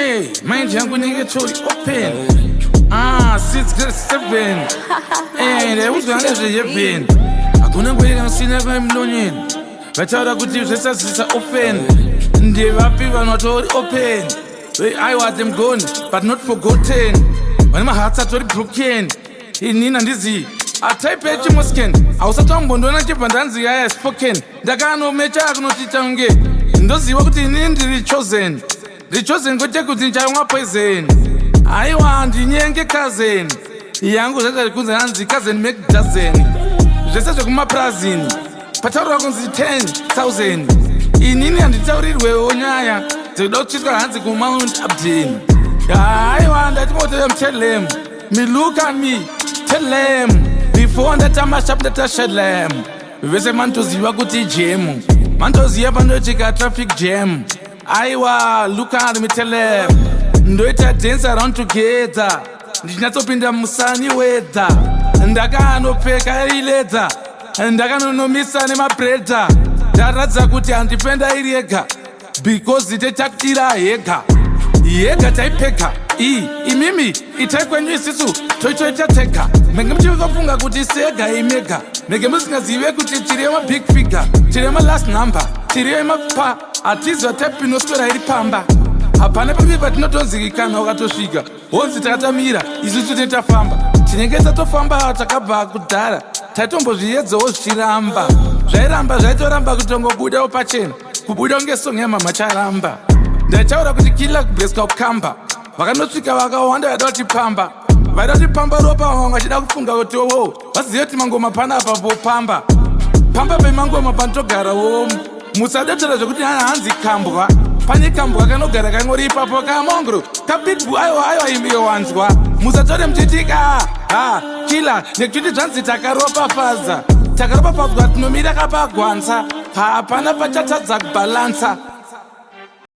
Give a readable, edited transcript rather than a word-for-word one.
Hey, mind yangu ningechori open. 6 grade 7. Hey, uzvange yeben. Hakuna ngweka ngisina kwa mlonyeni. Vataura kuti zvesazisa open. Ndevapi vanotori open. I want them gone, but not forgotten. When my heart's are broken. Inina ndizi. I type a chimusken. I was a tombondona chipandanzi I spoken. Dagano mecha agnotitange. Ndoziwa kuti nindi chosen. The chosen go take kuti nchawa poison. I want nyenge cousin. Yangu zata kunza hanzi cousin make dozen. Zvese zvekumaprazini. Pataura kunzi 10,000. Inini handitaurirwe onyaya. Dzekuda hanzi kumount Abdin. I want that what them tell them. Me look at me, tell them. Before that I'm a shop that I shall them. Vese mantoziwa kuti jam. Mantoziwa pandochika traffic jam. Aiwa, look at me, tell them. Ndoita dance around together. Ndichinatopinda musani weather. Ndakanopfeka ileta. Ndakanonomisa nemabreda. Ndaradza kuti handipenda iri yega. Because itetakutira hega. Yega taipeka. Imimi itaikwenyu isisu toitoita teka. Menge mchivikafunga kuti sega imega. Menge musingazive kuti chirema big figure. Chirema last number. Chirema pa. Atizo tepi noswera iri pamba. Hapana pambi patinotonzikikana wakatosvika. Honzi takatamira isusu tetafamba. Tinengeza tofamba takabva kudhara. Taitomboziedzawo zvichiramba. Zvairamba zvaitoramba kutongobudawo pachena. Kubuda unge song yamama charamba. Ndaitaura kuti kila kubreska kukamba. Vakanosvika vakawanda vadati pamba. Vadati pamba ropa wanga vachida kufunga kuti vazive kuti mangoma pana apa popamba. Pamba pemangoma panotogara womu. Musadotora zvekuti hanzi kambwa. Pane kambwa kanogara kangori ipapo kamongoro. Kabigbu aiwa imiyo wanzwa. Musatore mchitika. Kila nekuti zvanzi takaropa faza. Takaropa fadzwa tinomira kapagwanza. Hapana pachatadza kubalansa.